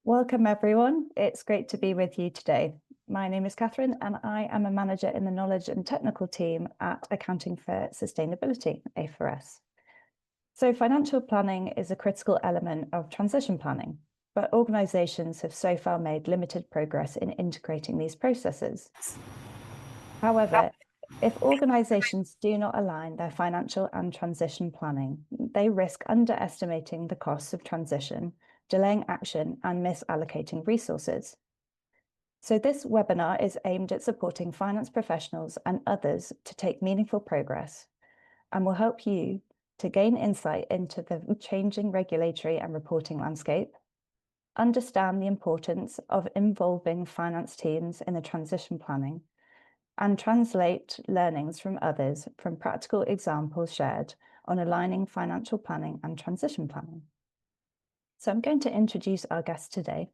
Welcome everyone. It's great to be with you today. My name is Catherine and I am a manager in the knowledge and technical team at Accounting for Sustainability, A4S. So financial planning is a critical element of transition planning, but organisations have so far made limited progress in integrating these processes. However, if organisations do not align their financial and transition planning, they risk underestimating the costs of transition, delaying action, and misallocating resources. So this webinar is aimed at supporting finance professionals and others to take meaningful progress and will help you to gain insight into the changing regulatory and reporting landscape, understand the importance of involving finance teams in the transition planning, and translate learnings from others from practical examples shared on aligning financial planning and transition planning. So I'm going to introduce our guest today.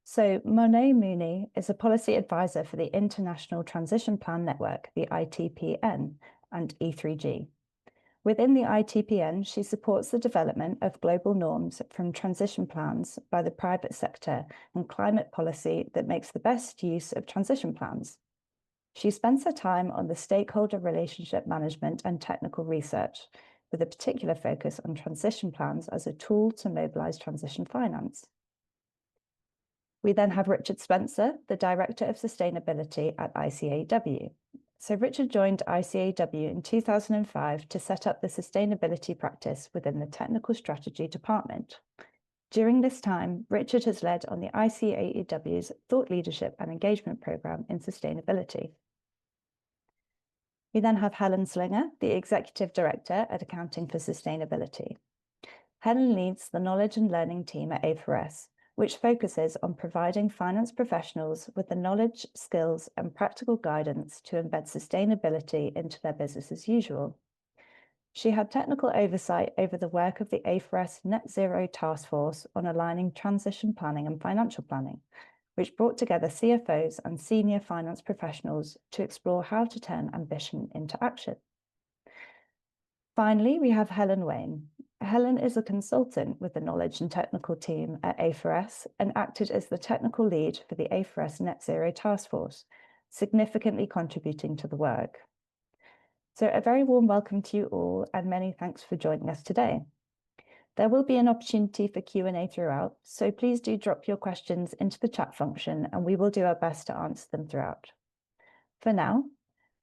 So Monet Mooney is a policy advisor for the International Transition Plan Network, the ITPN, and E3G. Within the ITPN, she supports the development of global norms from transition plans by the private sector and climate policy that makes the best use of transition plans. She spends her time on the stakeholder relationship management and technical research, with a particular focus on transition plans as a tool to mobilize transition finance. We then have Richard Spencer, the Director of Sustainability at ICAEW. So Richard joined ICAEW in 2005 to set up the sustainability practice within the Technical Strategy Department. During this time, Richard has led on the ICAEW's Thought Leadership and Engagement Programme in Sustainability. We then have Helen Slinger, the Executive Director at Accounting for Sustainability. Helen leads the Knowledge and Learning team at A4S, which focuses on providing finance professionals with the knowledge, skills, and practical guidance to embed sustainability into their business as usual. She had technical oversight over the work of the A4S Net Zero Task Force on aligning transition planning and financial planning, which brought together CFOs and senior finance professionals to explore how to turn ambition into action. Finally, we have Helen Wayne. Helen is a consultant with the knowledge and technical team at A4S and acted as the technical lead for the A4S Net Zero Task Force, significantly contributing to the work. So a very warm welcome to you all and many thanks for joining us today. There will be an opportunity for Q&A throughout, so please do drop your questions into the chat function and we will do our best to answer them throughout. For now,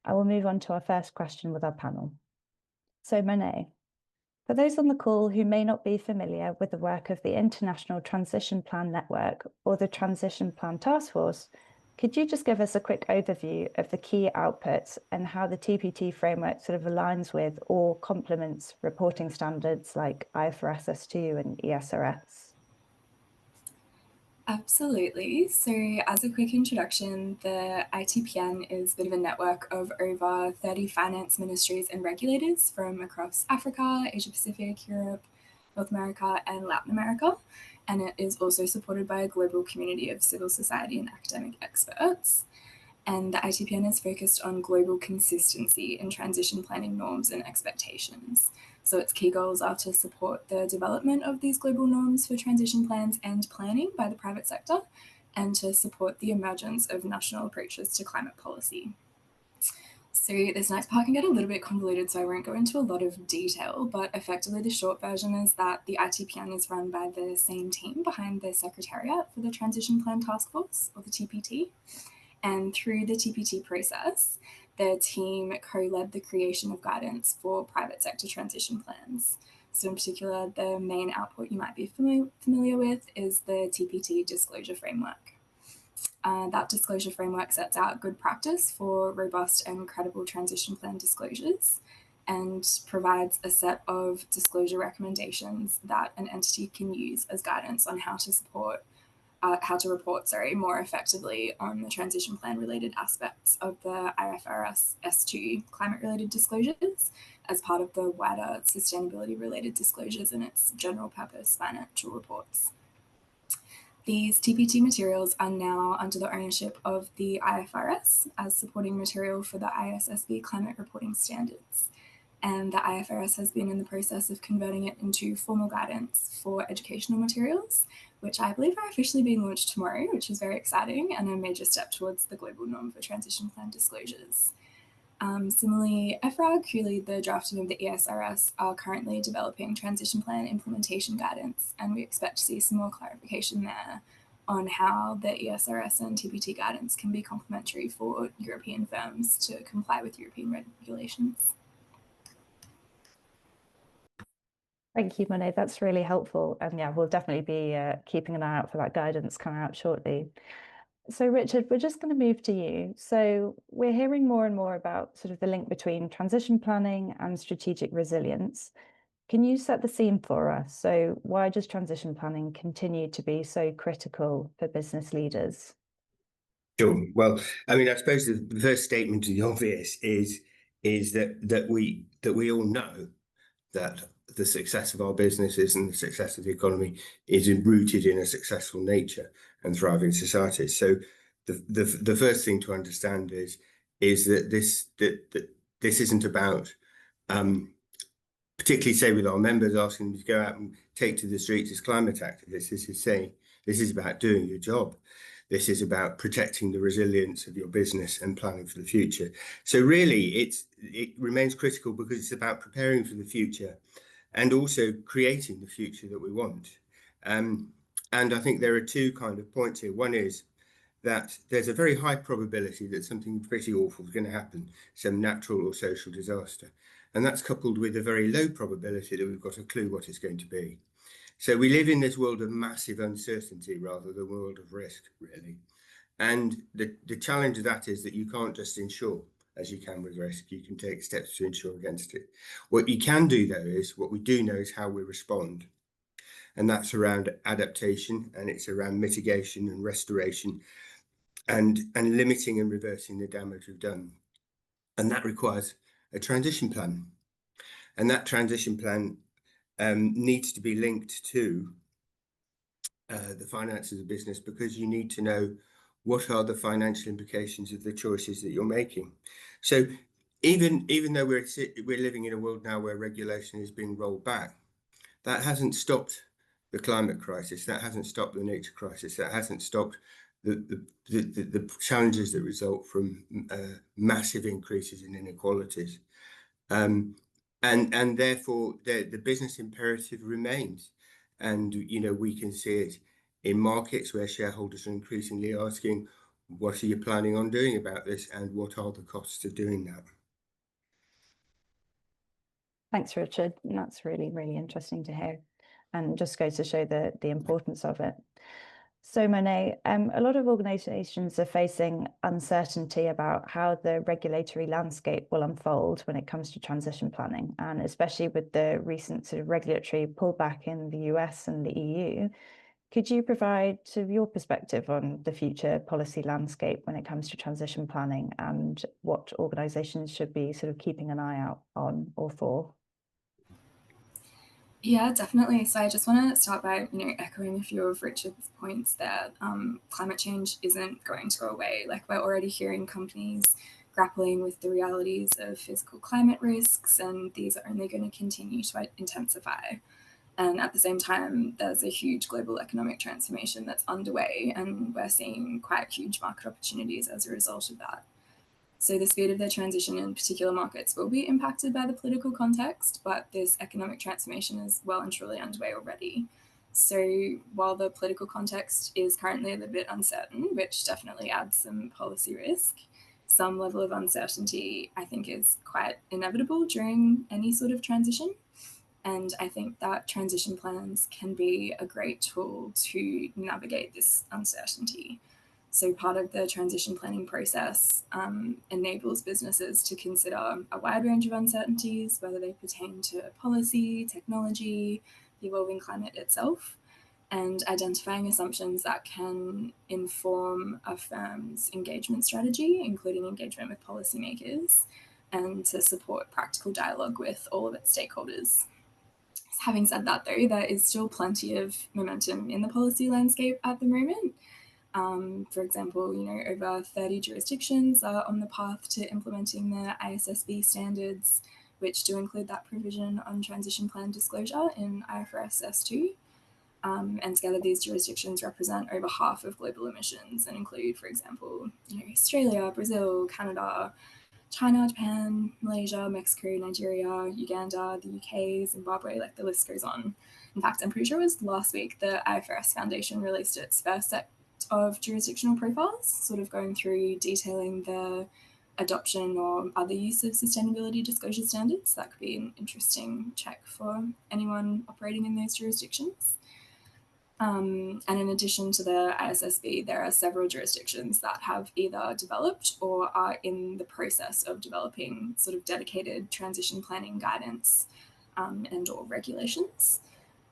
I will move on to our first question with our panel. So Monet, for those on the call who may not be familiar with the work of the International Transition Plan Network or the Transition Plan Task Force, could you just give us a quick overview of the key outputs and how the TPT framework sort of aligns with or complements reporting standards like IFRS S2 and ESRS? Absolutely. So as a quick introduction, the ITPN is a bit of a network of over 30 finance ministries and regulators from across Africa, Asia Pacific, Europe, North America, and Latin America. And it is also supported by a global community of civil society and academic experts. And the ITPN is focused on global consistency in transition planning norms and expectations. So its key goals are to support the development of these global norms for transition plans and planning by the private sector, and to support the emergence of national approaches to climate policy. So this next part can get a little bit convoluted, so I won't go into a lot of detail, but effectively the short version is that the ITPN is run by the same team behind the Secretariat for the Transition Plan Task Force, or the TPT. And through the TPT process, the team co-led the creation of guidance for private sector transition plans. So in particular, the main output you might be familiar with is the TPT disclosure framework. That disclosure framework sets out good practice for robust and credible transition plan disclosures and provides a set of disclosure recommendations that an entity can use as guidance on how to report more effectively on the transition plan related aspects of the IFRS S2 climate related disclosures as part of the wider sustainability related disclosures in its general purpose financial reports. These TPT materials are now under the ownership of the IFRS as supporting material for the ISSB climate reporting standards. and the IFRS has been in the process of converting it into formal guidance for educational materials, which I believe are officially being launched tomorrow, which is very exciting and a major step towards the global norm for transition plan disclosures. Similarly, EFRAG, who lead the drafting of the ESRS, are currently developing transition plan implementation guidance, and we expect to see some more clarification there on how the ESRS and TPT guidance can be complementary for European firms to comply with European regulations. Thank you, Monet. That's really helpful. And yeah, we'll definitely be keeping an eye out for that guidance coming out shortly. So Richard, we're just going to move to you. So we're hearing more and more about sort of the link between transition planning and strategic resilience. Can you set the scene for us? So why does transition planning continue to be so critical for business leaders? Sure. Well, I mean, I suppose the first statement to the obvious is that we all know that the success of our businesses and the success of the economy is rooted in a successful nature and thriving societies. So the first thing to understand is that this isn't about particularly say with our members asking them to go out and take to the streets as climate activists. This is about doing your job. This is about protecting the resilience of your business and planning for the future. So really, it remains critical because it's about preparing for the future and also creating the future that we want. And I think there are two kind of points here. One is that there's a very high probability that something pretty awful is going to happen, some natural or social disaster. And that's coupled with a very low probability that we've got a clue what it's going to be. So we live in this world of massive uncertainty rather than a world of risk, really. And the challenge of that is that you can't just insure as you can with risk. You can take steps to insure against it. What you can do, though, is what we do know is how we respond. And that's around adaptation, and it's around mitigation and restoration and limiting and reversing the damage we've done. And that requires a transition plan. And that transition plan needs to be linked to the finances of business, because you need to know what are the financial implications of the choices that you're making. So even though we're living in a world now where regulation is being rolled back, that hasn't stopped the climate crisis, that hasn't stopped the nature crisis, that hasn't stopped the challenges that result from massive increases in inequalities. And therefore the business imperative remains. And, you know, we can see it in markets where shareholders are increasingly asking, what are you planning on doing about this? And what are the costs of doing that? Thanks, Richard. That's really, really interesting to hear, and just goes to show the importance of it. So Monet, a lot of organisations are facing uncertainty about how the regulatory landscape will unfold when it comes to transition planning, and especially with the recent sort of regulatory pullback in the US and the EU. Could you provide sort of your perspective on the future policy landscape when it comes to transition planning and what organisations should be sort of keeping an eye out on or for? Yeah, definitely. So I just want to start by, echoing a few of Richard's points there. Climate change isn't going to go away. Like, we're already hearing companies grappling with the realities of physical climate risks, and these are only going to continue to intensify. And at the same time, there's a huge global economic transformation that's underway, and we're seeing quite huge market opportunities as a result of that. So the speed of the transition in particular markets will be impacted by the political context, but this economic transformation is well and truly underway already. So while the political context is currently a little bit uncertain, which definitely adds some policy risk, some level of uncertainty, I think, is quite inevitable during any sort of transition. And I think that transition plans can be a great tool to navigate this uncertainty. So part of the transition planning process enables businesses to consider a wide range of uncertainties, whether they pertain to policy, technology, the evolving climate itself, and identifying assumptions that can inform a firm's engagement strategy, including engagement with policymakers, and to support practical dialogue with all of its stakeholders. Having said that, though, there is still plenty of momentum in the policy landscape at the moment. For example, over 30 jurisdictions are on the path to implementing the ISSB standards, which do include that provision on transition plan disclosure in IFRS S2. And together these jurisdictions represent over half of global emissions and include, for example, Australia, Brazil, Canada, China, Japan, Malaysia, Mexico, Nigeria, Uganda, the UK, Zimbabwe, like the list goes on. In fact, I'm pretty sure it was last week the IFRS Foundation released its first set of jurisdictional profiles, sort of going through detailing the adoption or other use of sustainability disclosure standards. That could be an interesting check for anyone operating in those jurisdictions. And in addition to the ISSB, there are several jurisdictions that have either developed or are in the process of developing sort of dedicated transition planning guidance and or regulations,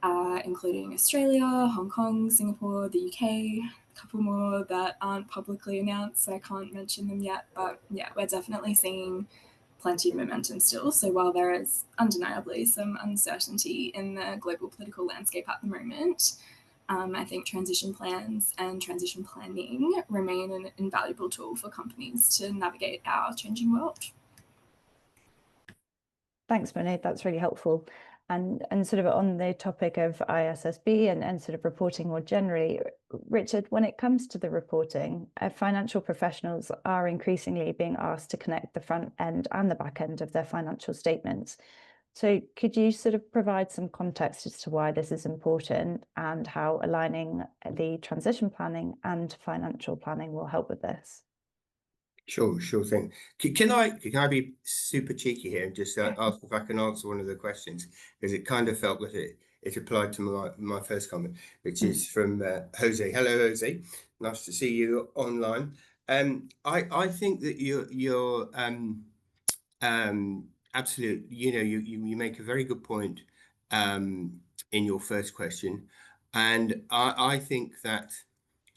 including Australia, Hong Kong, Singapore, the UK, a couple more that aren't publicly announced, so I can't mention them yet. But yeah, we're definitely seeing plenty of momentum still. So while there is undeniably some uncertainty in the global political landscape at the moment, I think transition plans and transition planning remain an invaluable tool for companies to navigate our changing world. Thanks, Monet. That's really helpful. And sort of on the topic of ISSB and sort of reporting more generally, Richard, when it comes to the reporting, financial professionals are increasingly being asked to connect the front end and the back end of their financial statements. So could you sort of provide some context as to why this is important and how aligning the transition planning and financial planning will help with this? Sure thing. Can I be super cheeky here and just ask if I can answer one of the questions, because it kind of felt that it applied to my first comment, which is from Jose. Hello, Jose. Nice to see you online. I think that you're absolute. You make a very good point in your first question, and I think that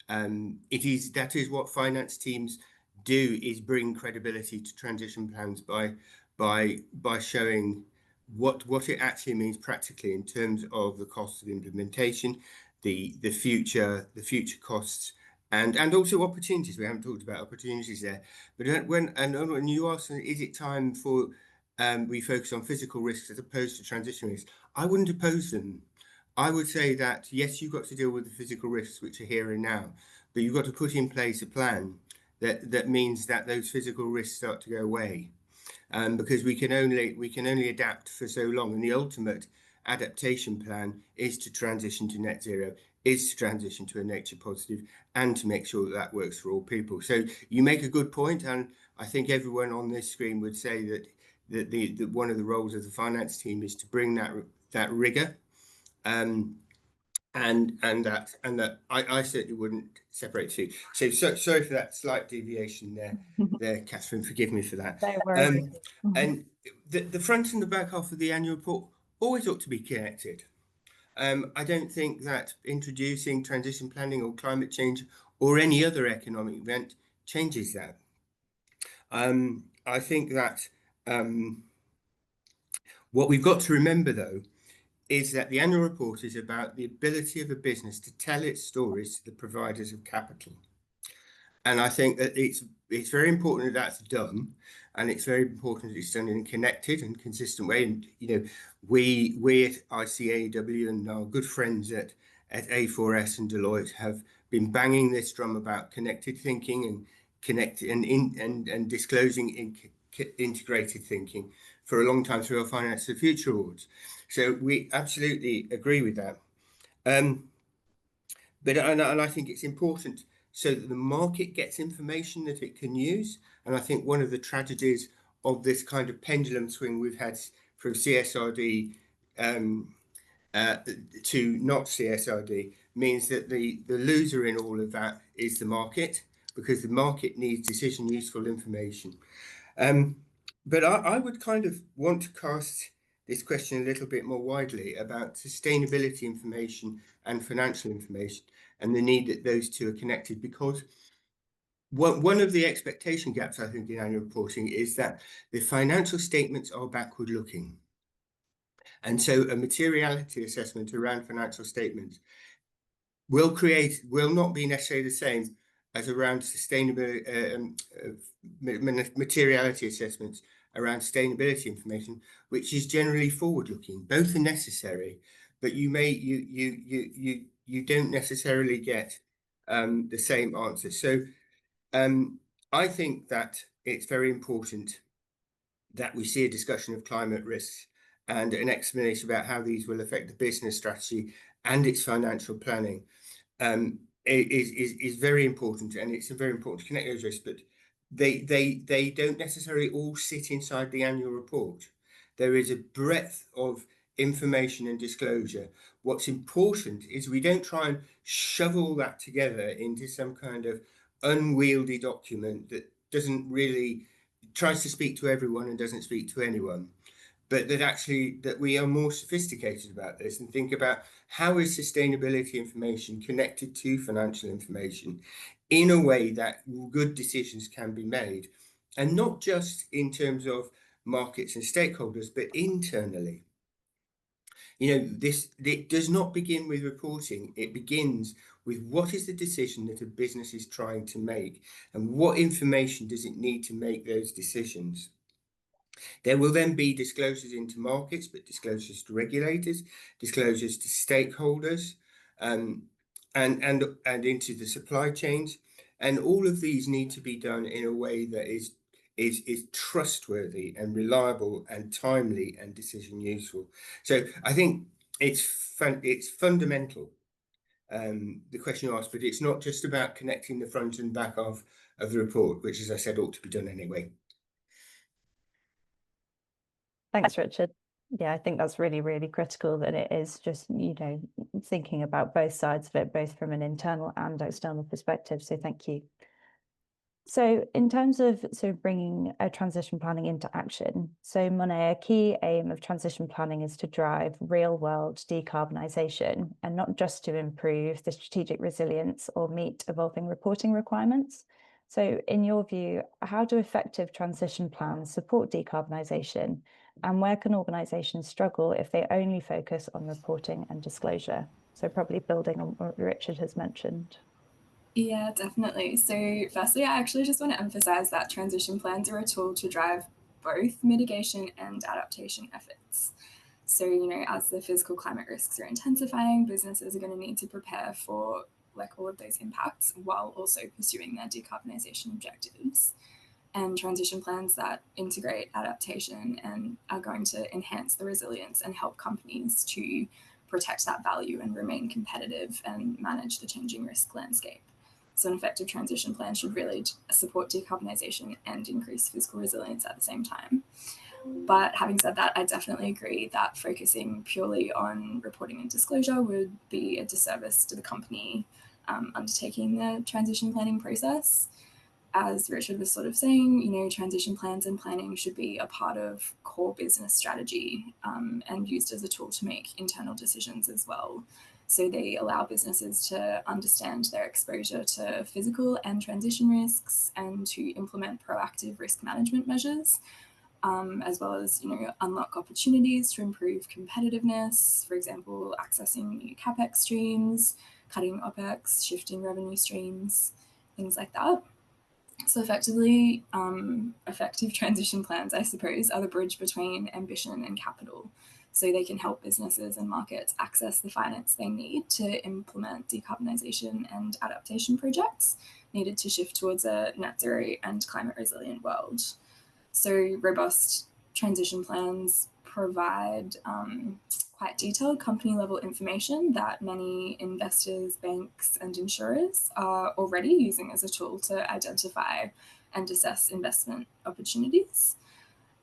that is what finance teams do, is bring credibility to transition plans by showing what it actually means practically in terms of the cost of implementation, the future costs, and also opportunities. We haven't talked about opportunities there, but when you ask, is it time for we focus on physical risks as opposed to transition risks, I wouldn't oppose them. I would say that yes, you've got to deal with the physical risks which are here and now, but you've got to put in place a plan that means that those physical risks start to go away, because we can only adapt for so long, and the ultimate adaptation plan is to transition to net zero, is to transition to a nature positive, and to make sure that works for all people. So you make a good point, and I think everyone on this screen would say that one of the roles of the finance team is to bring that rigor. And that I certainly wouldn't separate the two. So sorry for that slight deviation there, Catherine. Forgive me for that. No worries. And the front and the back half of the annual report always ought to be connected. I don't think that introducing transition planning or climate change or any other economic event changes that. I think that what we've got to remember, though, is that the annual report is about the ability of a business to tell its stories to the providers of capital. And I think that it's very important that that's done, and it's very important that it's done in a connected and consistent way. And we at ICAEW and our good friends at A4S and Deloitte have been banging this drum about connected thinking and disclosing integrated thinking for a long time through our Finance for the Future awards. So we absolutely agree with that. But I think it's important so that the market gets information that it can use. And I think one of the tragedies of this kind of pendulum swing we've had from CSRD to not CSRD means that the loser in all of that is the market, because the market needs decision useful information. But I would kind of want to cast this question a little bit more widely about sustainability information and financial information, and the need that those two are connected, because one of the expectation gaps, I think, in annual reporting is that the financial statements are backward looking. And so a materiality assessment around financial statements will not be necessarily the same as around sustainability materiality assessments around sustainability information, which is generally forward-looking. Both are necessary, but you don't necessarily get the same answer. So I think that it's very important that we see a discussion of climate risks and an explanation about how these will affect the business strategy and its financial planning. Is very important, and it's very important to connect those risks, but they don't necessarily all sit inside the annual report. There is a breadth of information and disclosure. What's important is we don't try and shove all that together into some kind of unwieldy document that doesn't really tries to speak to everyone and doesn't speak to anyone, but that we are more sophisticated about this and think about how is sustainability information connected to financial information in a way that good decisions can be made, and not just in terms of markets and stakeholders, but internally. It does not begin with reporting. It begins with what is the decision that a business is trying to make and what information does it need to make those decisions. There will then be disclosures into markets, but disclosures to regulators, disclosures to stakeholders, and into the supply chains. And all of these need to be done in a way that is trustworthy and reliable and timely and decision useful. So I think it's fundamental, the question you asked, but it's not just about connecting the front and back of the report, which, as I said, ought to be done anyway. Thanks, Richard. Yeah, I think that's really, really critical, that it is just, thinking about both sides of it, both from an internal and external perspective. So thank you. So in terms of bringing a transition planning into action, so Monet, a key aim of transition planning is to drive real world decarbonisation, and not just to improve the strategic resilience or meet evolving reporting requirements. So in your view, how do effective transition plans support decarbonisation, and where can organisations struggle if they only focus on reporting and disclosure? So probably building on what Richard has mentioned. Yeah, definitely. So firstly, I actually just want to emphasize that transition plans are a tool to drive both mitigation and adaptation efforts. So, as the physical climate risks are intensifying, businesses are going to need to prepare for all of those impacts while also pursuing their decarbonisation objectives. And transition plans that integrate adaptation and are going to enhance the resilience and help companies to protect that value and remain competitive and manage the changing risk landscape. So an effective transition plan should really support decarbonisation and increase physical resilience at the same time. But having said that, I definitely agree that focusing purely on reporting and disclosure would be a disservice to the company undertaking the transition planning process. As Richard was sort of saying, transition plans and planning should be a part of core business strategy and used as a tool to make internal decisions as well. So they allow businesses to understand their exposure to physical and transition risks and to implement proactive risk management measures, as well as, unlock opportunities to improve competitiveness, for example, accessing new CapEx streams, cutting OpEx, shifting revenue streams, things like that. So effectively, effective transition plans, I suppose, are the bridge between ambition and capital. So they can help businesses and markets access the finance they need to implement decarbonisation and adaptation projects needed to shift towards a net zero and climate resilient world. So robust transition plans provide quite detailed company level information that many investors, banks, and insurers are already using as a tool to identify and assess investment opportunities.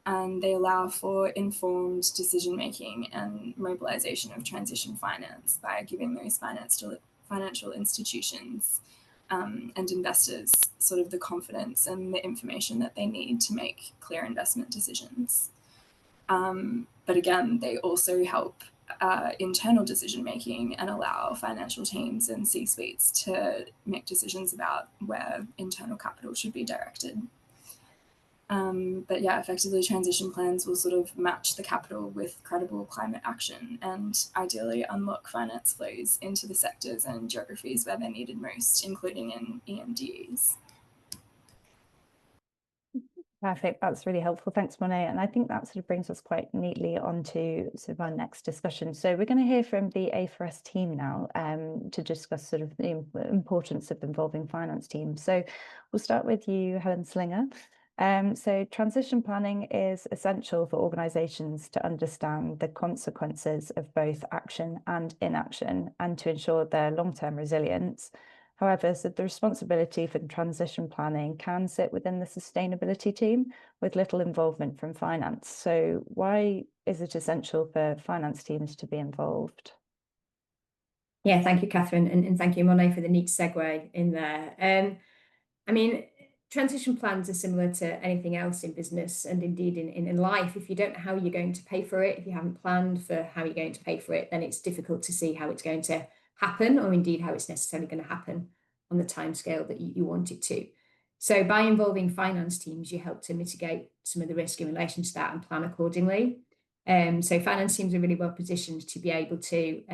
And they allow for informed decision making and mobilization of transition finance by giving those financial institutions and investors sort of the confidence and the information that they need to make clear investment decisions. But again, they also help internal decision making and allow financial teams and C-suites to make decisions about where internal capital should be directed. But yeah, effectively transition plans will sort of match the capital with credible climate action and ideally unlock finance flows into the sectors and geographies where they're needed most, including in EMDs. Perfect. That's really helpful. Thanks, Monet. And I think that sort of brings us quite neatly onto sort of our next discussion. So we're going to hear from the A4S team now to discuss sort of the importance of involving finance teams. So we'll start with you, Helen Slinger. So transition planning is essential for organisations to understand the consequences of both action and inaction and to ensure their long-term resilience. However, so the responsibility for transition planning can sit within the sustainability team with little involvement from finance. So why is it essential for finance teams to be involved? Yeah, thank you, Catherine, and thank you, Monet, for the neat segue in there. I mean, transition plans are similar to anything else in business and indeed in life. If you don't know how you're going to pay for it, if you haven't planned for how you're going to pay for it, then it's difficult to see how it's going to happen, or indeed how it's necessarily going to happen on the timescale that you want it to. So by involving finance teams, you help to mitigate some of the risk in relation to that and plan accordingly. So finance teams are really well positioned to be able to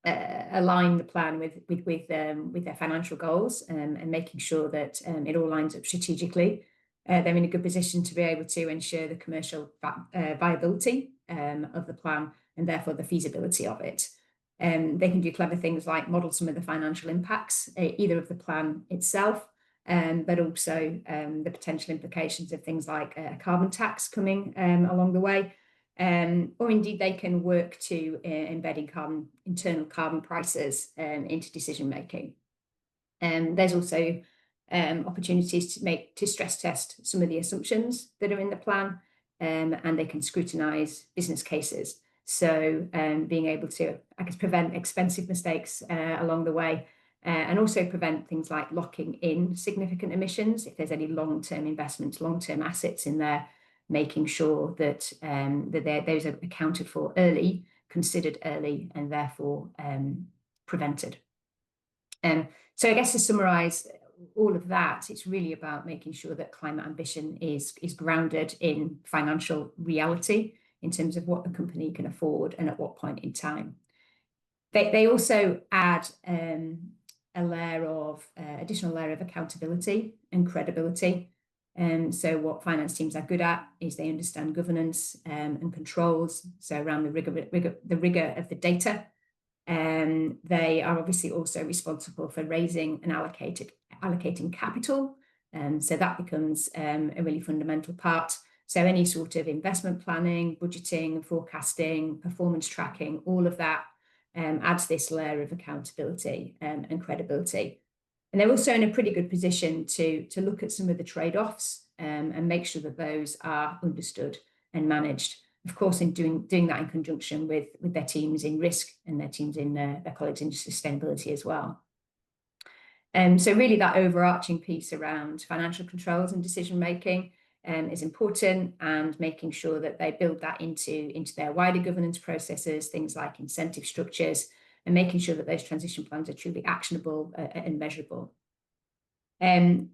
align the plan with their financial goals and making sure that it all lines up strategically. They're in a good position to be able to ensure the commercial viability of the plan and therefore the feasibility of it. They can do clever things like model some of the financial impacts, either of the plan itself, but also the potential implications of things like a carbon tax coming along the way. Or indeed they can work to embedding internal carbon prices into decision making. There's also opportunities to stress test some of the assumptions that are in the plan, and they can scrutinise business cases. So being able to, I guess, prevent expensive mistakes along the way, and also prevent things like locking in significant emissions if there's any long-term investments, long-term assets in there, making sure that those are accounted for early, considered early, and therefore prevented. So I guess to summarise all of that, it's really about making sure that climate ambition is grounded in financial reality in terms of what the company can afford and at what point in time. They also add a layer of additional layer of accountability and credibility. So what finance teams are good at is they understand governance and controls. So around the rigor of the data. They are obviously also responsible for raising and allocating capital. So that becomes a really fundamental part. So any sort of investment planning, budgeting, forecasting, performance tracking, all of that adds this layer of accountability and credibility. And they're also in a pretty good position to look at some of the trade-offs and make sure that those are understood and managed. Of course, in doing that in conjunction with their teams in risk and their teams in their colleagues in sustainability as well. So really that overarching piece around financial controls and decision making is important, and making sure that they build that into their wider governance processes, things like incentive structures, and making sure that those transition plans are truly actionable and measurable. And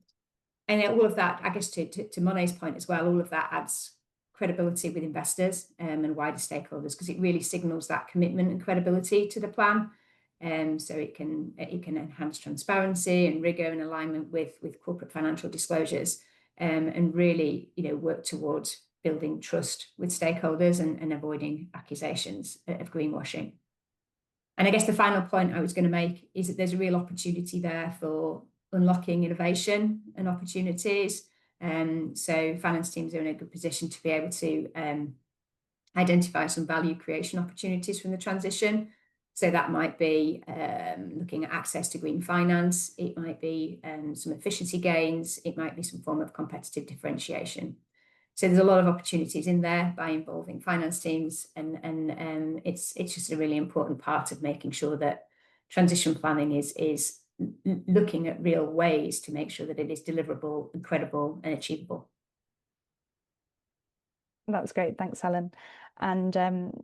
all of that, I guess to Monet's point as well, all of that adds credibility with investors and wider stakeholders, because it really signals that commitment and credibility to the plan. So it can enhance transparency and rigor and alignment with corporate financial disclosures, and really work towards building trust with stakeholders and avoiding accusations of greenwashing. And I guess the final point I was going to make is that there's a real opportunity there for unlocking innovation and opportunities. So finance teams are in a good position to be able to identify some value creation opportunities from the transition. So that might be looking at access to green finance. It might be some efficiency gains. It might be some form of competitive differentiation. So there's a lot of opportunities in there by involving finance teams, and it's just a really important part of making sure that transition planning is looking at real ways to make sure that it is deliverable, credible, and achievable. That's great. Thanks, Helen. And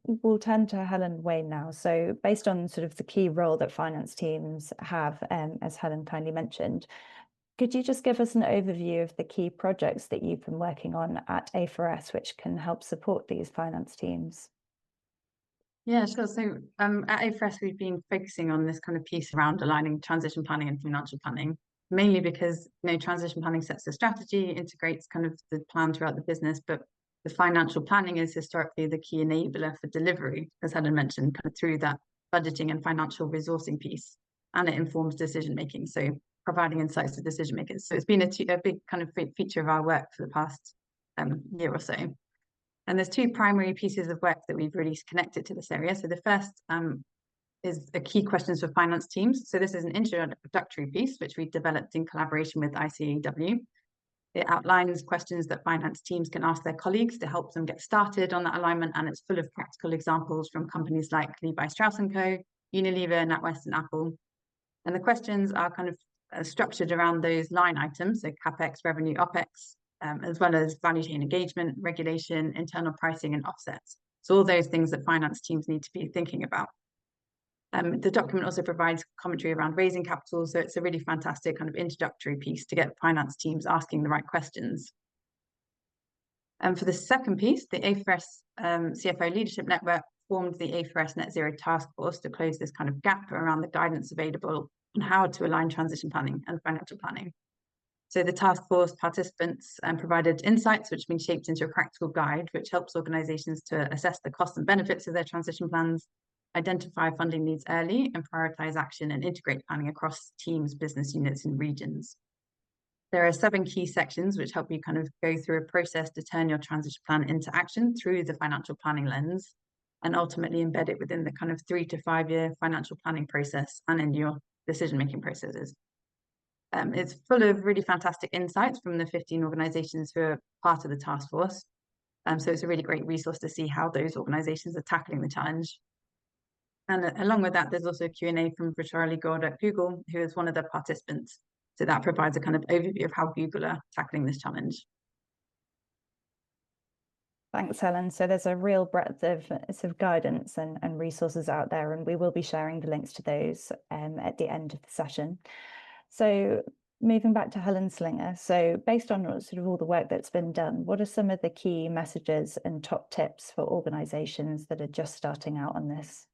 we'll turn to Helen Wayne now. So based on sort of the key role that finance teams have, as Helen kindly mentioned, could you just give us an overview of the key projects that you've been working on at A4S, which can help support these finance teams? Yeah, sure. So at A4S, we've been focusing on this kind of piece around aligning transition planning and financial planning. mainly because transition planning sets the strategy, integrates kind of the plan throughout the business, but the financial planning is historically the key enabler for delivery, as Helen mentioned, kind of through that budgeting and financial resourcing piece, and it informs decision making, so providing insights to decision makers. So it's been a big kind of feature of our work for the past year or so. And there's two primary pieces of work that we've really connected to this area. So the first is a key questions for finance teams. So this is an introductory piece, which we developed in collaboration with ICAEW. It outlines questions that finance teams can ask their colleagues to help them get started on that alignment, and it's full of practical examples from companies like Levi Strauss & Co., Unilever, NatWest, and Apple. And the questions are kind of structured around those line items, so CapEx, revenue, OpEx, as well as value chain engagement, regulation, internal pricing, and offsets. So all those things that finance teams need to be thinking about. The document also provides commentary around raising capital, so it's a really fantastic kind of introductory piece to get finance teams asking the right questions. And for the second piece, the AFRS CFO Leadership Network formed the AFRS Net Zero Task Force to close this kind of gap around the guidance available on how to align transition planning and financial planning. So the task force participants provided insights which have been shaped into a practical guide, which helps organizations to assess the costs and benefits of their transition plans, identify funding needs early, and prioritize action and integrate planning across teams, business units, and regions. There are 7 key sections which help you kind of go through a process to turn your transition plan into action through the financial planning lens, and ultimately embed it within the kind of 3 to 5 year financial planning process and in your decision-making processes. It's full of really fantastic insights from the 15 organizations who are part of the task force. So it's a really great resource to see how those organizations are tackling the challenge. And along with that, there's also a Q&A from Charlie Gord at Google, who is one of the participants. So that provides a kind of overview of how Google are tackling this challenge. Thanks, Helen. So there's a real breadth of sort of guidance and resources out there, and we will be sharing the links to those at the end of the session. So moving back to Helen Slinger, so based on sort of all the work that's been done, what are some of the key messages and top tips for organisations that are just starting out on this?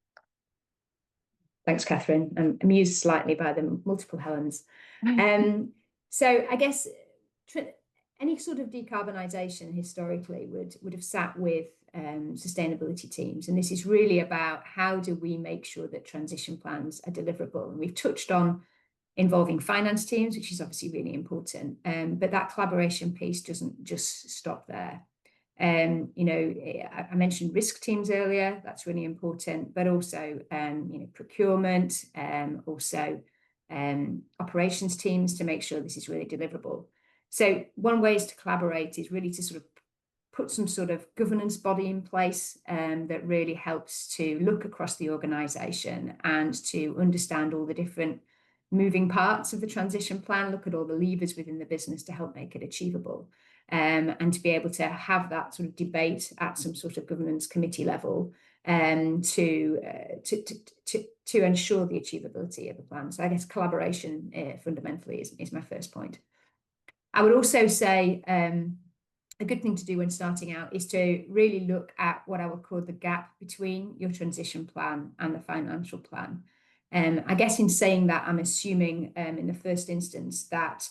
Thanks, Catherine. I'm amused slightly by the multiple Helens. So I guess any sort of decarbonisation historically would have sat with sustainability teams, and this is really about how do we make sure that transition plans are deliverable. And we've touched on involving finance teams, which is obviously really important, but that collaboration piece doesn't just stop there. I mentioned risk teams earlier, that's really important, but also procurement, also operations teams to make sure this is really deliverable. So one way to collaborate is really to sort of put some sort of governance body in place that really helps to look across the organisation and to understand all the different moving parts of the transition plan, look at all the levers within the business to help make it achievable, and to be able to have that sort of debate at some sort of governance committee level to ensure the achievability of the plan. So I guess collaboration fundamentally is my first point. I would also say a good thing to do when starting out is to really look at what I would call the gap between your transition plan and the financial plan. I guess in saying that, I'm assuming in the first instance that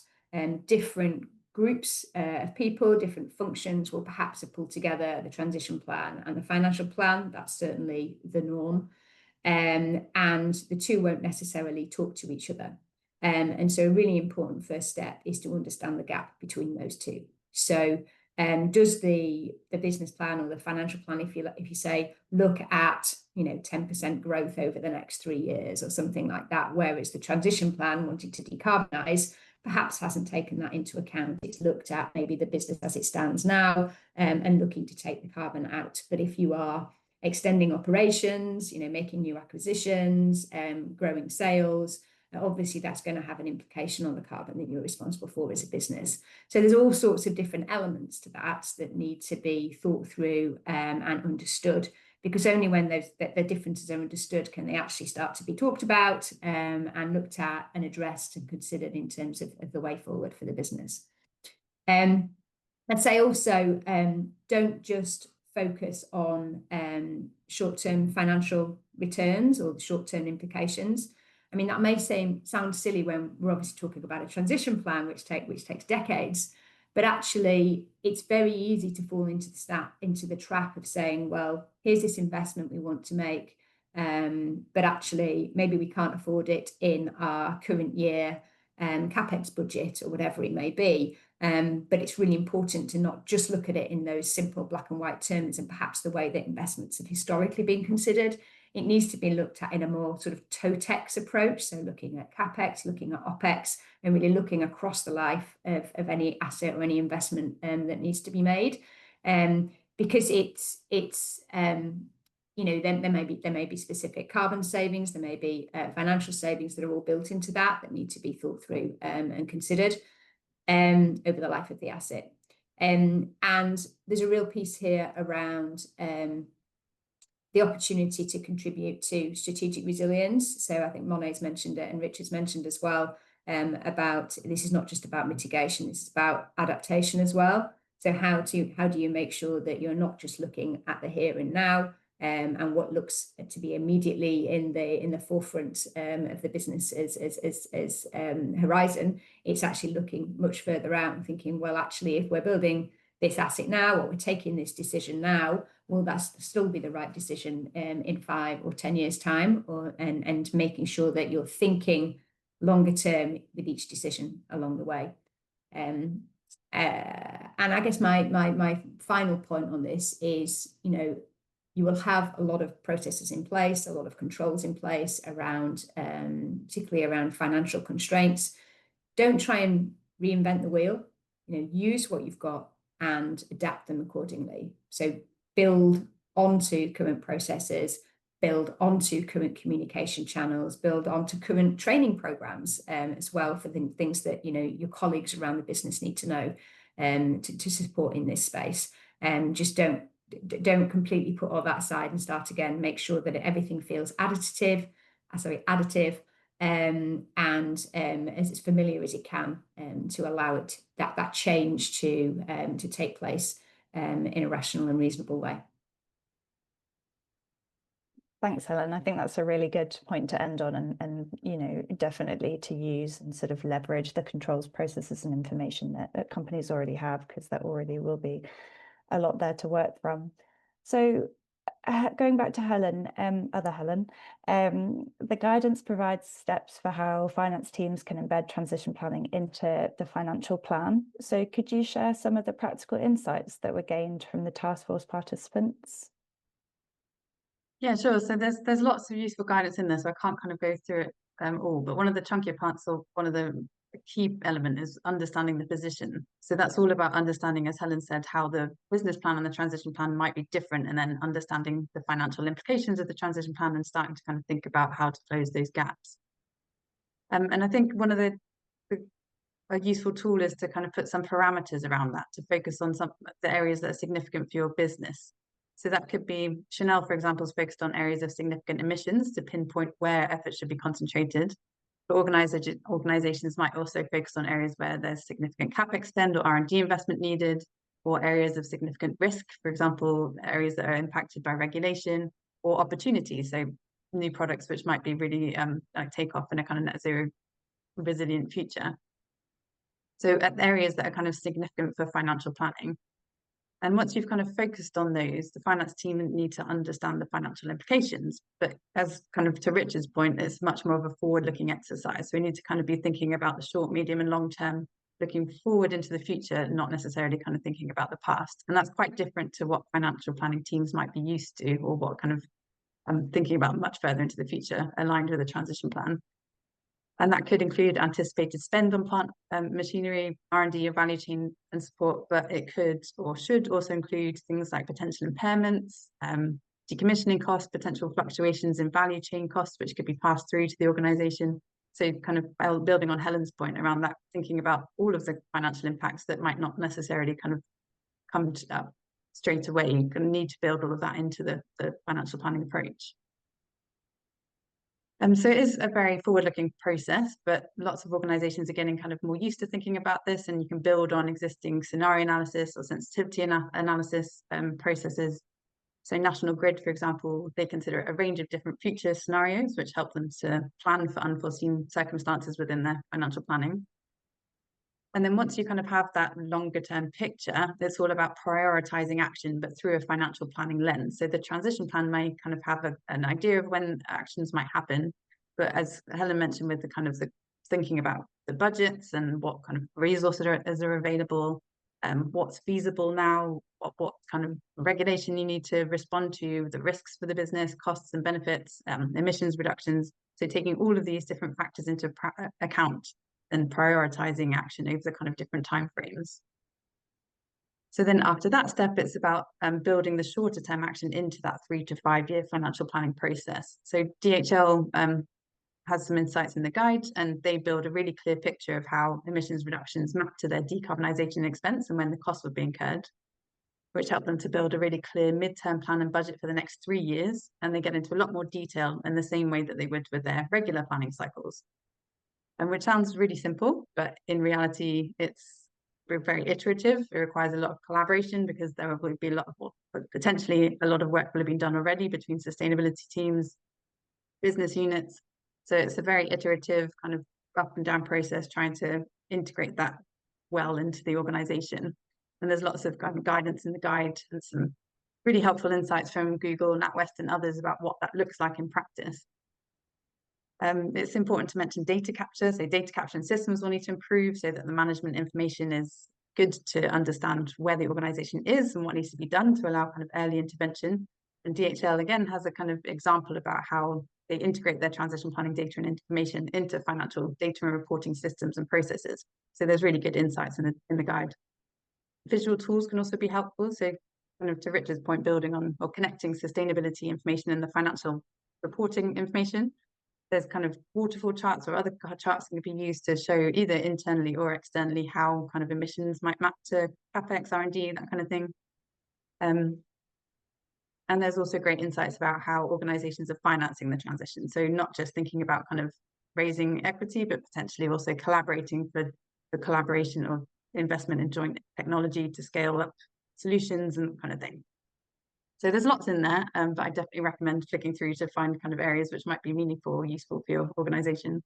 different groups of people, different functions will perhaps have pulled together the transition plan and the financial plan. That's certainly the norm. And the two won't necessarily talk to each other. And so a really important first step is to understand the gap between those two. So does the business plan or the financial plan, if you say, look at 10% growth over the next 3 years or something like that, whereas the transition plan, wanting to decarbonise, perhaps hasn't taken that into account. It's looked at maybe the business as it stands now and looking to take the carbon out. But if you are extending operations, making new acquisitions, growing sales, obviously that's going to have an implication on the carbon that you're responsible for as a business. So there's all sorts of different elements to that need to be thought through and understood, because only when the differences are understood can they actually start to be talked about and looked at and addressed and considered in terms of the way forward for the business. I'd say also don't just focus on short-term financial returns or the short-term implications. I mean, that may sound silly when we're obviously talking about a transition plan, which takes decades, but actually it's very easy to fall into the trap of saying, well, here's this investment we want to make, but actually maybe we can't afford it in our current year CapEx budget or whatever it may be. But it's really important to not just look at it in those simple black and white terms and perhaps the way that investments have historically been considered. It needs to be looked at in a more sort of TOTEX approach, so looking at CapEx, looking at OpEx, and really looking across the life of any asset or any investment that needs to be made. Because it's you know, then there may be specific carbon savings, there may be financial savings that are all built into that need to be thought through and considered over the life of the asset. And there's a real piece here around the opportunity to contribute to strategic resilience. So I think Monet's mentioned it and Richard's mentioned as well about this is not just about mitigation, this is about adaptation as well. So how do you make sure that you're not just looking at the here and now and what looks to be immediately in the forefront of the business as horizon? It's actually looking much further out and thinking, well, actually, if we're building this asset now, or we're taking this decision now, will that still be the right decision in 5 or 10 years' time? And making sure that you're thinking longer term with each decision along the way. And I guess my final point on this is, you know, you will have a lot of processes in place, a lot of controls in place around, particularly around financial constraints. Don't try and reinvent the wheel. You know, use what you've got and adapt them accordingly. So build onto current processes, build onto current communication channels, build onto current training programs as well for the things that, you know, your colleagues around the business need to know to support in this space. Just don't completely put all that aside and start again. Make sure that everything feels additive and as familiar as it can to allow it that change to take place in a rational and reasonable way. Thanks, Helen. I think that's a really good point to end on, and you know, definitely to use and sort of leverage the controls, processes, and information that companies already have, because there already will be a lot there to work from. So going back to Helen, other Helen, the guidance provides steps for how finance teams can embed transition planning into the financial plan. So could you share some of the practical insights that were gained from the task force participants? Yeah, sure. So there's lots of useful guidance in there, so I can't kind of go through it all. But one of the chunkier parts, or one of the key element, is understanding the position. So that's all about understanding, as Helen said, how the business plan and the transition plan might be different, and then understanding the financial implications of the transition plan and starting to kind of think about how to close those gaps. And I think one of a useful tool is to kind of put some parameters around that to focus on some the areas that are significant for your business. So that could be, Chanel, for example, is focused on areas of significant emissions to pinpoint where efforts should be concentrated. But organizations might also focus on areas where there's significant CapEx spend or R&D investment needed, or areas of significant risk, for example, areas that are impacted by regulation, or opportunities, so new products which might be really like take off in a kind of net zero resilient future. So at areas that are kind of significant for financial planning. And once you've kind of focused on those, the finance team need to understand the financial implications. But as kind of to Richard's point, it's much more of a forward-looking exercise. So we need to kind of be thinking about the short, medium, and long term, looking forward into the future, not necessarily kind of thinking about the past. And that's quite different to what financial planning teams might be used to, or what kind of thinking about much further into the future, aligned with a transition plan. And that could include anticipated spend on plant machinery, R&D, or value chain and support, but it could or should also include things like potential impairments, decommissioning costs, potential fluctuations in value chain costs, which could be passed through to the organization. So kind of building on Helen's point around that, thinking about all of the financial impacts that might not necessarily kind of come straight away. You're going to need to build all of that into the financial planning approach. So it is a very forward-looking process, but lots of organizations are getting kind of more used to thinking about this, and you can build on existing scenario analysis or sensitivity analysis processes So National Grid, for example, they consider a range of different future scenarios, which help them to plan for unforeseen circumstances within their financial planning. And then once you kind of have that longer term picture, it's all about prioritizing action, but through a financial planning lens. So the transition plan may kind of have an idea of when actions might happen. But as Helen mentioned, with the kind of the thinking about the budgets and what kind of resources are available, what's feasible now, what kind of regulation you need to respond to, the risks for the business, costs and benefits, emissions reductions. So taking all of these different factors into account and prioritizing action over the kind of different timeframes. So then after that step, it's about building the shorter term action into that 3 to 5 year financial planning process. So DHL has some insights in the guide, and they build a really clear picture of how emissions reductions map to their decarbonisation expense and when the costs would be incurred, which help them to build a really clear midterm plan and budget for the next 3 years. And they get into a lot more detail in the same way that they would with their regular planning cycles. And which sounds really simple, but in reality, it's very iterative. It requires a lot of collaboration because there will be a lot of, potentially a lot of work will have been done already between sustainability teams, business units. So it's a very iterative kind of up and down process, trying to integrate that well into the organization. And there's lots of kind of guidance in the guide and some really helpful insights from Google, NatWest and others about what that looks like in practice. It's important to mention data capture. So data capture and systems will need to improve so that the management information is good to understand where the organization is and what needs to be done to allow kind of early intervention. And DHL again has a kind of example about how they integrate their transition planning data and information into financial data and reporting systems and processes. So there's really good insights in the guide. Visual tools can also be helpful. So kind of to Richard's point, building on or connecting sustainability information and the financial reporting information. There's kind of waterfall charts or other charts that can be used to show either internally or externally how kind of emissions might map to CapEx, R&D, that kind of thing. And there's also great insights about how organizations are financing the transition. So not just thinking about kind of raising equity, but potentially also collaborating for the collaboration of investment in joint technology to scale up solutions and kind of thing. So there's lots in there, but I definitely recommend clicking through to find kind of areas which might be meaningful or useful for your organization.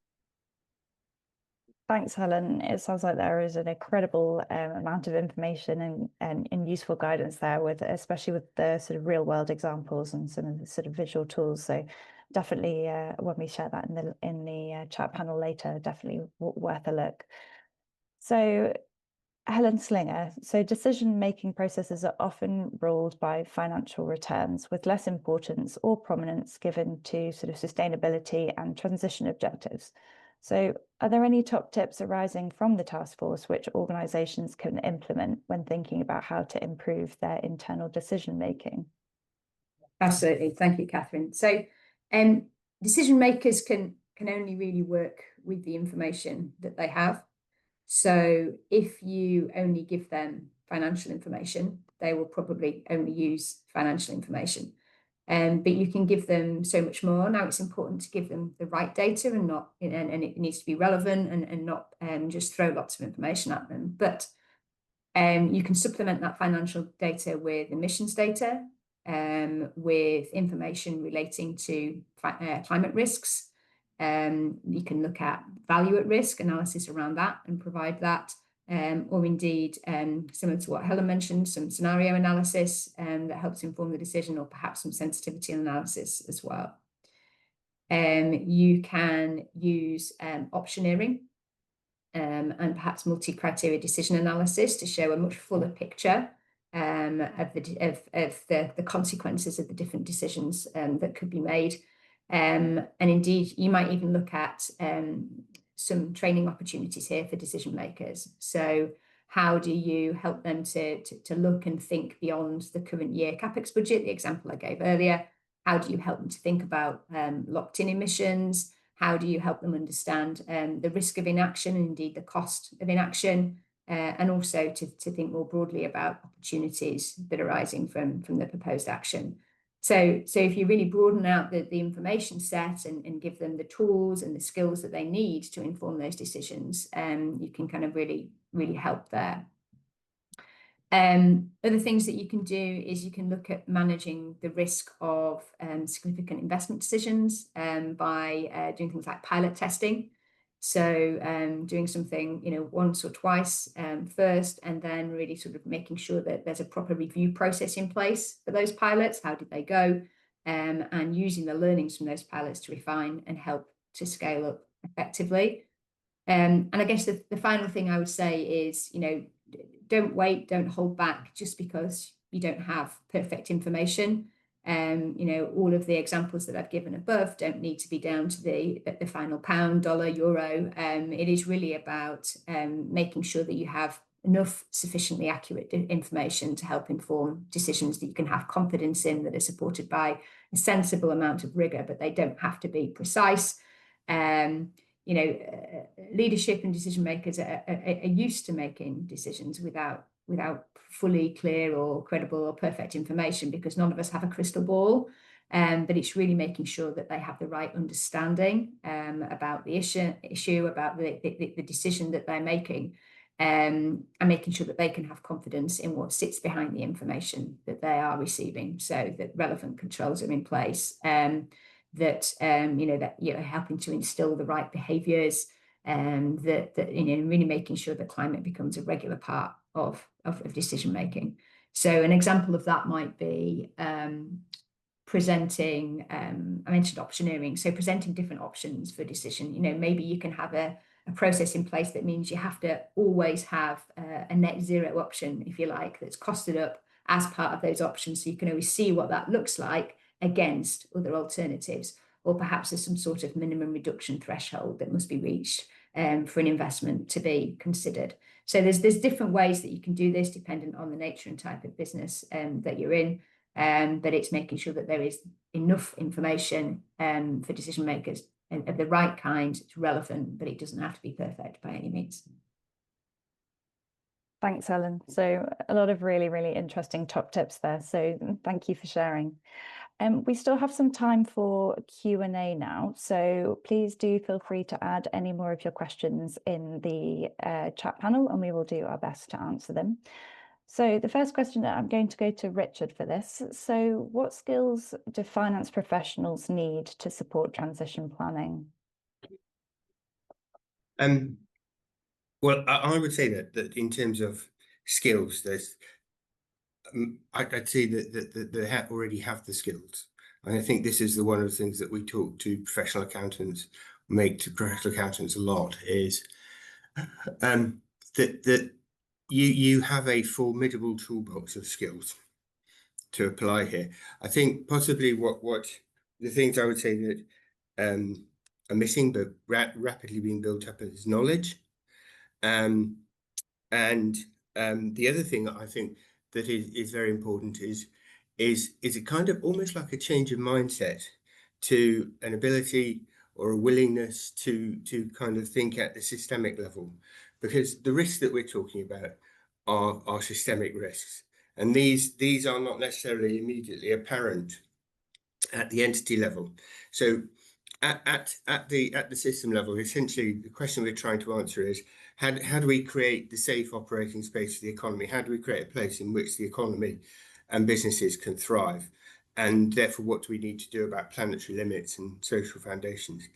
Thanks, Helen. It sounds like there is an incredible amount of information and useful guidance there, with especially with the sort of real world examples and some of the sort of visual tools. So definitely, when we share that in the chat panel later, definitely worth a look. So Helen Slinger, so decision-making processes are often ruled by financial returns, with less importance or prominence given to sort of sustainability and transition objectives. So are there any top tips arising from the task force which organisations can implement when thinking about how to improve their internal decision-making? Absolutely. Thank you, Catherine. So decision makers can only really work with the information that they have. So if you only give them financial information, they will probably only use financial information. But you can give them so much more. Now it's important to give them the right data and not, and it needs to be relevant and not just throw lots of information at them. But you can supplement that financial data with emissions data, with information relating to climate risks. You can look at value at risk analysis around that and provide that, or indeed, similar to what Helen mentioned, some scenario analysis that helps inform the decision, or perhaps some sensitivity analysis as well. You can use optioneering and perhaps multi-criteria decision analysis to show a much fuller picture of the consequences of the different decisions that could be made. And indeed, you might even look at some training opportunities here for decision makers. So how do you help them to look and think beyond the current year CapEx budget, the example I gave earlier? How do you help them to think about locked-in emissions? How do you help them understand the risk of inaction and indeed the cost of inaction? And also to think more broadly about opportunities that are arising from the proposed action. So if you really broaden out the information set and give them the tools and the skills that they need to inform those decisions, you can kind of really help there. Other things that you can do is you can look at managing the risk of significant investment decisions by doing things like pilot testing. So doing something, once or twice first, and then really sort of making sure that there's a proper review process in place for those pilots. How did they go? And using the learnings from those pilots to refine and help to scale up effectively. And I guess the final thing I would say is, don't wait, don't hold back just because you don't have perfect information. All of the examples that I've given above don't need to be down to the final pound, dollar, euro. It is really about making sure that you have enough sufficiently accurate information to help inform decisions that you can have confidence in, that are supported by a sensible amount of rigor, but they don't have to be precise. Leadership and decision makers are used to making decisions without fully clear or credible or perfect information, because none of us have a crystal ball. But it's really making sure that they have the right understanding about the issue, about the decision that they're making, and making sure that they can have confidence in what sits behind the information that they are receiving, so that relevant controls are in place. That helping to instill the right behaviours, really making sure that climate becomes a regular part of decision making. So an example of that might be presenting. I mentioned optioneering, so presenting different options for decision. Maybe you can have a process in place that means you have to always have a net zero option, if you like, that's costed up as part of those options, so you can always see what that looks like against other alternatives. Or perhaps there's some sort of minimum reduction threshold that must be reached for an investment to be considered. So there's different ways that you can do this dependent on the nature and type of business that you're in, but it's making sure that there is enough information for decision makers of the right kind. It's relevant, but it doesn't have to be perfect by any means. Thanks, Helen. So a lot of really, really interesting top tips there. So thank you for sharing. We still have some time for Q&A now, so please do feel free to add any more of your questions in the chat panel, and we will do our best to answer them. So the first question, I'm going to go to Richard for this. So what skills do finance professionals need to support transition planning? Well, I would say that in terms of skills, there's I'd say that they already have the skills. And I think this is one of the things that we talk to professional accountants, make to professional accountants a lot, is that you have a formidable toolbox of skills to apply here. I think possibly what the things I would say that are missing but rapidly being built up is knowledge. And the other thing that I think that is very important is it kind of almost like a change of mindset to an ability or a willingness to kind of think at the systemic level, because the risks that we're talking about are systemic risks, and these are not necessarily immediately apparent at the entity level. So at the system level, essentially the question we're trying to answer is how do we create the safe operating space for the economy? How do we create a place in which the economy and businesses can thrive? And therefore, what do we need to do about planetary limits and social foundations?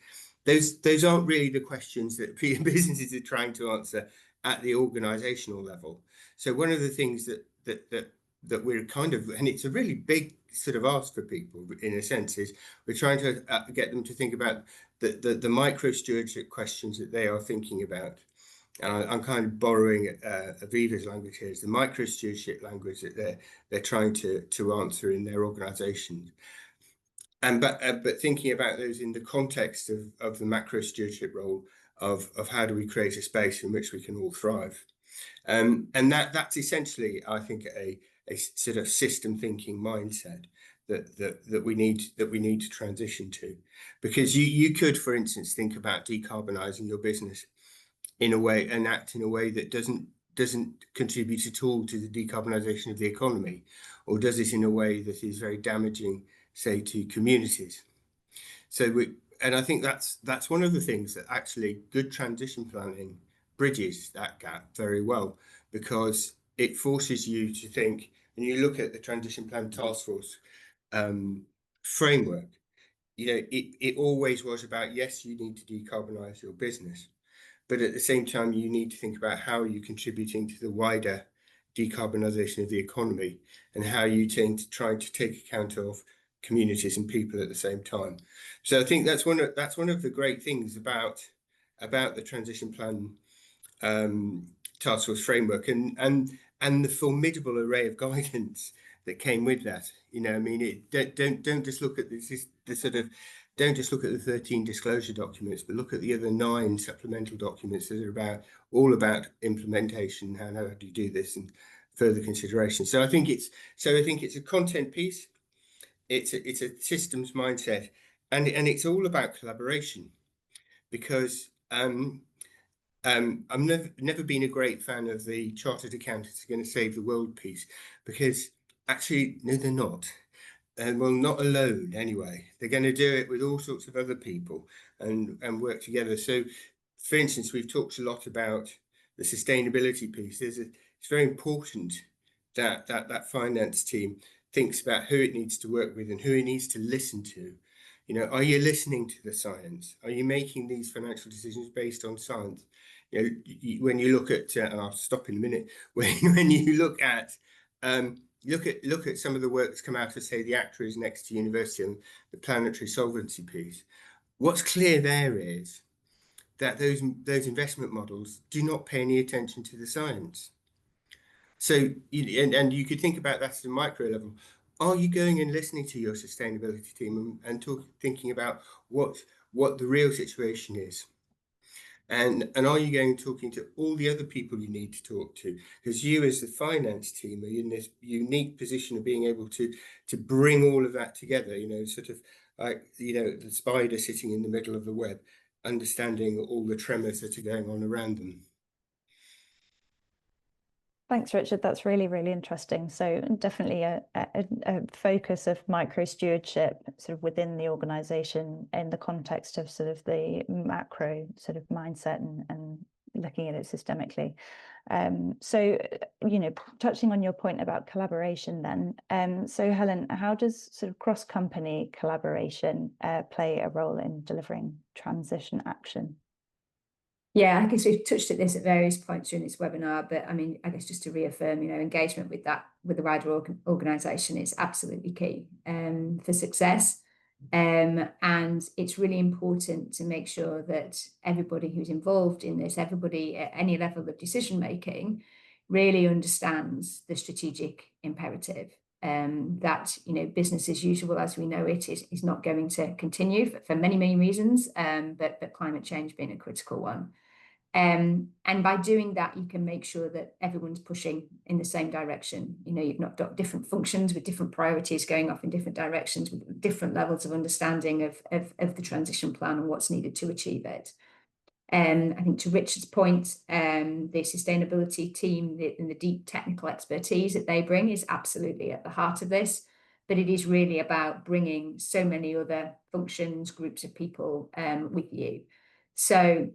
Those aren't really the questions that businesses are trying to answer at the organizational level. So one of the things that we're kind of, and it's a really big sort of ask for people in a sense, is we're trying to get them to think about the micro stewardship questions that they are thinking about. And I'm kind of borrowing Aviva's language here, is the micro stewardship language that they're trying to answer in their organizations. And but thinking about those in the context of the macro stewardship role of how do we create a space in which we can all thrive. And that's essentially, I think, a sort of system thinking mindset that we need to transition to, because you could, for instance, think about decarbonising your business in a way and act in a way that doesn't contribute at all to the decarbonisation of the economy, or does it in a way that is very damaging, say, to communities. And I think that's one of the things that actually good transition planning bridges that gap very well, because it forces you to think, and you look at the Transition Plan Task Force framework, you know, it always was about, yes, you need to decarbonise your business, but at the same time, you need to think about how you're contributing to the wider decarbonisation of the economy and how you tend to try to take account of communities and people at the same time. So I think that's one of the great things about the Transition Plan Task Force framework and the formidable array of guidance that came with that. You know, I mean, don't just look at don't just look at the 13 disclosure documents, but look at the other 9 supplemental documents that are all about implementation. How do you do this, and further consideration. So I think it's a content piece. It's a systems mindset, and it's all about collaboration, because I've never been a great fan of the chartered accountants are going to save the world piece, because actually, no, they're not. Well, not alone anyway. They're going to do it with all sorts of other people and work together. So, for instance, we've talked a lot about the sustainability piece. It's very important that that finance team thinks about who it needs to work with and who it needs to listen to. You know, are you listening to the science? Are you making these financial decisions based on science? You know, when you look at, and I'll stop in a minute. When you look at look at some of the work that's come out of, say, the actuaries next to university and the planetary solvency piece. What's clear there is that those investment models do not pay any attention to the science. So, and you could think about that at a micro level. Are you going and listening to your sustainability team and thinking about what the real situation is? And are you going and talking to all the other people you need to talk to? Because you, as the finance team, are in this unique position of being able to bring all of that together. You know, sort of like, you know, the spider sitting in the middle of the web, understanding all the tremors that are going on around them. Thanks, Richard. That's really, really interesting. So definitely a focus of micro stewardship sort of within the organisation in the context of sort of the macro sort of mindset and looking at it systemically. So, you know, touching on your point about collaboration then, so Helen, how does sort of cross-company collaboration play a role in delivering transition action? Yeah, I guess we've touched at this at various points during this webinar, but I mean, I guess just to reaffirm, you know, engagement with the wider organisation is absolutely key for success. And it's really important to make sure that everybody who's involved in this, everybody at any level of decision making, really understands the strategic imperative. That, you know, business as usual as we know it is not going to continue for many, many reasons, but climate change being a critical one. And by doing that, you can make sure that everyone's pushing in the same direction. You know, you've not got different functions with different priorities going off in different directions, with different levels of understanding of the transition plan and what's needed to achieve it. I think to Richard's point, the sustainability team and the deep technical expertise that they bring is absolutely at the heart of this. But it is really about bringing so many other functions, groups of people with you. So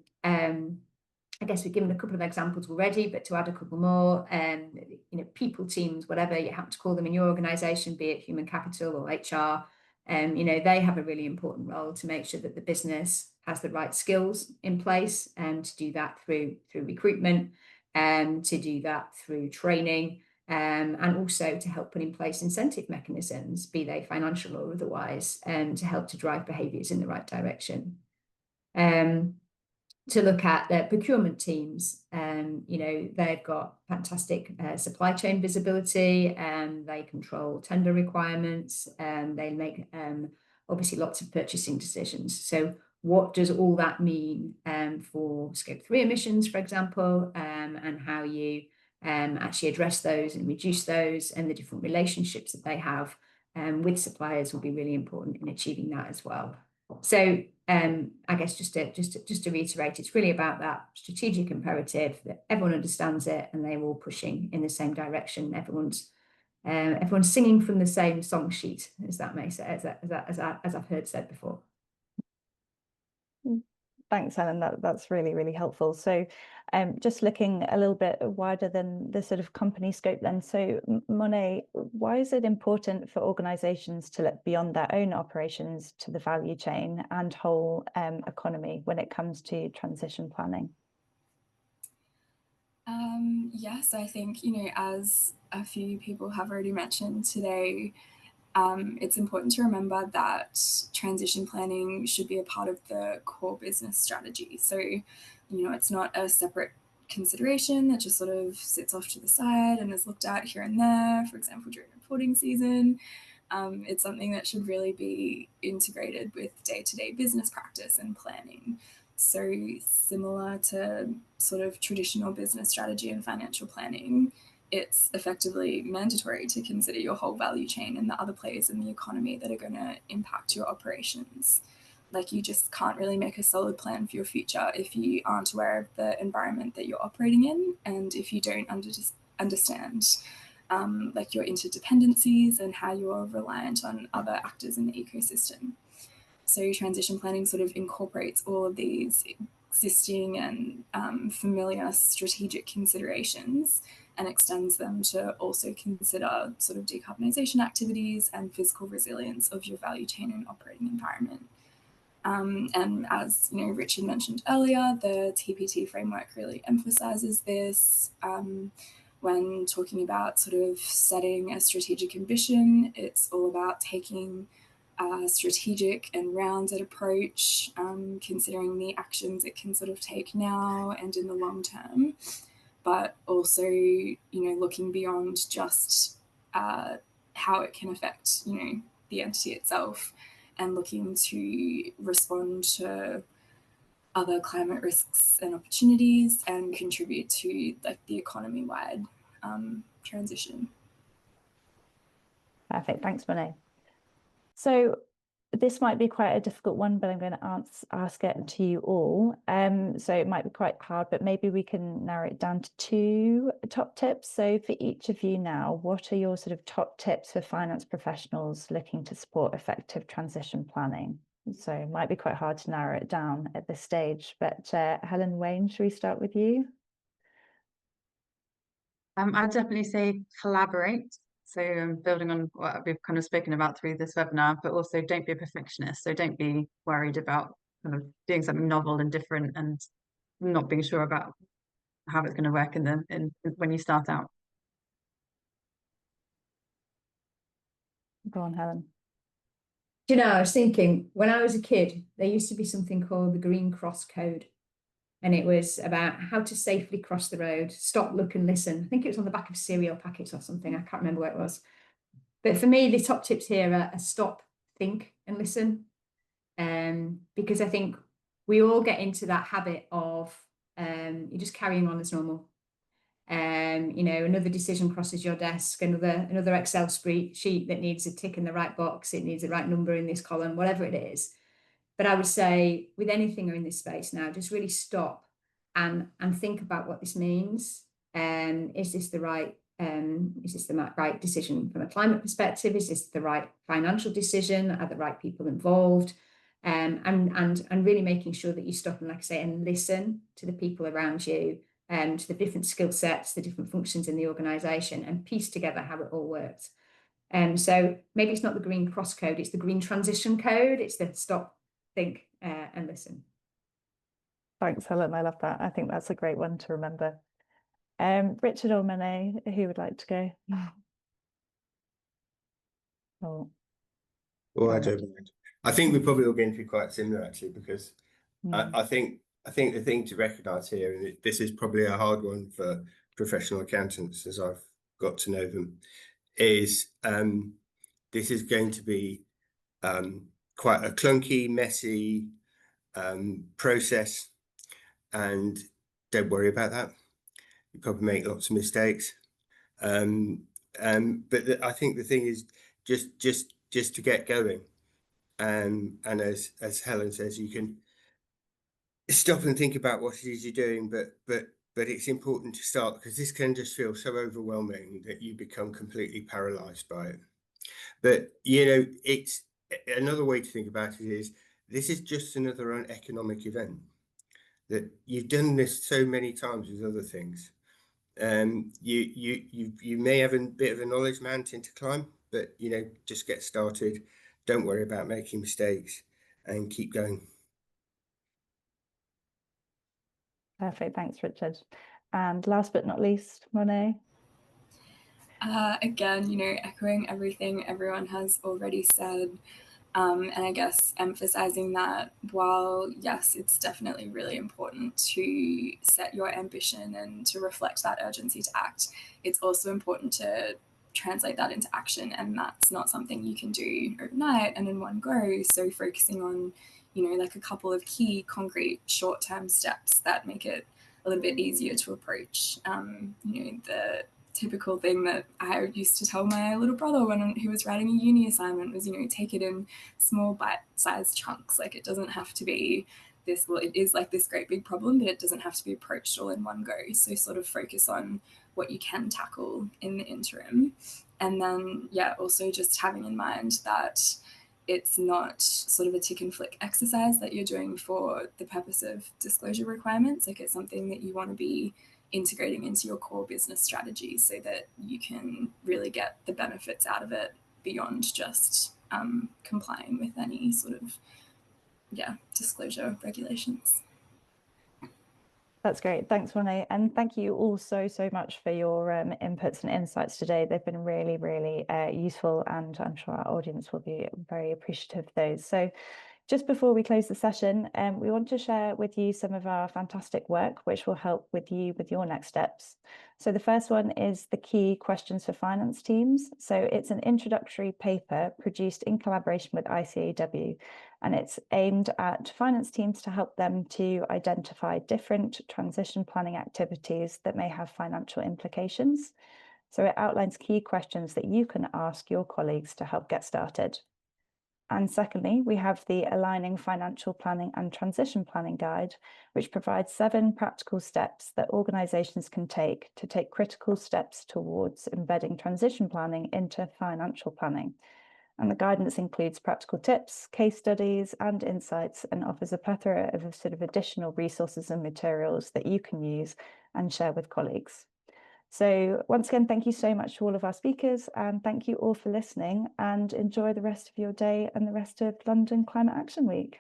I guess we've given a couple of examples already, but to add a couple more, you know, people teams, whatever you happen to call them in your organisation, be it human capital or HR, you know, they have a really important role to make sure that the business has the right skills in place, and to do that through recruitment, to do that through training, and also to help put in place incentive mechanisms, be they financial or otherwise, to help to drive behaviours in the right direction. To look at their procurement teams, you know, they've got fantastic supply chain visibility, and they control tender requirements, and they make obviously lots of purchasing decisions. So what does all that mean for Scope 3 emissions, for example, and how you actually address those and reduce those, and the different relationships that they have with suppliers will be really important in achieving that as well. So I guess just to reiterate, it's really about that strategic imperative that everyone understands it and they're all pushing in the same direction. Everyone's singing from the same song sheet, as that may say, as I've heard said before. Thanks, Helen. That's really, really helpful. So just looking a little bit wider than the sort of company scope then. So Monet, why is it important for organisations to look beyond their own operations to the value chain and whole economy when it comes to transition planning? Yes, I think, as a few people have already mentioned today, it's important to remember that transition planning should be a part of the core business strategy. So, it's not a separate consideration that just sort of sits off to the side and is looked at here and there, for example, during reporting season. It's something that should really be integrated with day-to-day business practice and planning. So similar to sort of traditional business strategy and financial planning, it's effectively mandatory to consider your whole value chain and the other players in the economy that are going to impact your operations. Like, you just can't really make a solid plan for your future if you aren't aware of the environment that you're operating in, and if you don't understand like your interdependencies and how you're reliant on other actors in the ecosystem. So transition planning sort of incorporates all of these existing and familiar strategic considerations and extends them to also consider sort of decarbonisation activities and physical resilience of your value chain and operating environment. And as Richard mentioned earlier, the TPT framework really emphasises this. When talking about sort of setting a strategic ambition, it's all about taking a strategic and rounded approach, considering the actions it can sort of take now and in the long term, but also, looking beyond just how it can affect, the entity itself, and looking to respond to other climate risks and opportunities and contribute to like the economy-wide transition. Perfect. Thanks, Monet. So this might be quite a difficult one, but I'm going to ask it to you all. So it might be quite hard, but maybe we can narrow it down to 2 top tips. So for each of you now, what are your sort of top tips for finance professionals looking to support effective transition planning? So it might be quite hard to narrow it down at this stage, but Helen, Wayne, should we start with you? I'd definitely say collaborate. So building on what we've kind of spoken about through this webinar, but also don't be a perfectionist. So don't be worried about kind of doing something novel and different and not being sure about how it's going to work when you start out. Go on, Helen. Do you know, I was thinking, when I was a kid, there used to be something called the Green Cross Code. And it was about how to safely cross the road, stop, look and listen. I think it was on the back of cereal packets or something. I can't remember what it was. But for me, the top tips here are stop, think and listen. Because I think we all get into that habit of you're just carrying on as normal. Another decision crosses your desk, another Excel sheet that needs a tick in the right box, it needs the right number in this column, whatever it is. But I would say with anything in this space now, just really stop and think about what this means. Is this the right decision from a climate perspective? Is this the right financial decision? Are the right people involved? And really making sure that you stop and, like I say, and listen to the people around you, to the different skill sets, the different functions in the organisation, and piece together how it all works. So maybe it's not the Green Cross Code, it's the Green Transition Code. It's the stop, think and listen. Thanks, Helen. I love that. I think that's a great one to remember. Richard or Monet, who would like to go? Oh, I don't mind. I think we're probably all going to be quite similar, actually, because I think the thing to recognise here, and this is probably a hard one for professional accountants as I've got to know them, is this is going to be quite a clunky, messy process, and don't worry about that. You probably make lots of mistakes, but I think the thing is just to get going, and as Helen says, you can stop and think about what it is you're doing, but it's important to start, because this can just feel so overwhelming that you become completely paralyzed by it. But it's another way to think about it is this is just another economic event. that you've done this so many times with other things. You may have a bit of a knowledge mountain to climb, but just get started. Don't worry about making mistakes and keep going. Perfect. Thanks, Richard. And last but not least, Monet. Again, echoing everything everyone has already said. And I guess emphasizing that while, yes, it's definitely really important to set your ambition and to reflect that urgency to act, it's also important to translate that into action. And that's not something you can do overnight and in one go. So focusing on, like a couple of key, concrete, short-term steps that make it a little bit easier to approach. The typical thing that I used to tell my little brother when he was writing a uni assignment was, take it in small bite-sized chunks. Like, it doesn't have to be this, well, it is like this great big problem, but it doesn't have to be approached all in one go. So sort of focus on what you can tackle in the interim. And then, also just having in mind that it's not sort of a tick and flick exercise that you're doing for the purpose of disclosure requirements. Like, it's something that you want to be integrating into your core business strategy so that you can really get the benefits out of it beyond just complying with any sort of disclosure regulations. That's great. Thanks, Monet. And thank you all so much for your inputs and insights today. They've been really, really useful, and I'm sure our audience will be very appreciative of those. So just before we close the session, we want to share with you some of our fantastic work, which will help with you with your next steps. So the first one is the key questions for finance teams. So it's an introductory paper produced in collaboration with ICAEW, and it's aimed at finance teams to help them to identify different transition planning activities that may have financial implications. So it outlines key questions that you can ask your colleagues to help get started. And secondly, we have the Aligning Financial Planning and Transition Planning Guide, which provides 7 practical steps that organisations can take critical steps towards embedding transition planning into financial planning. And the guidance includes practical tips, case studies, and insights, and offers a plethora of sort of additional resources and materials that you can use and share with colleagues. So once again, thank you so much to all of our speakers, and thank you all for listening, and enjoy the rest of your day and the rest of London Climate Action Week.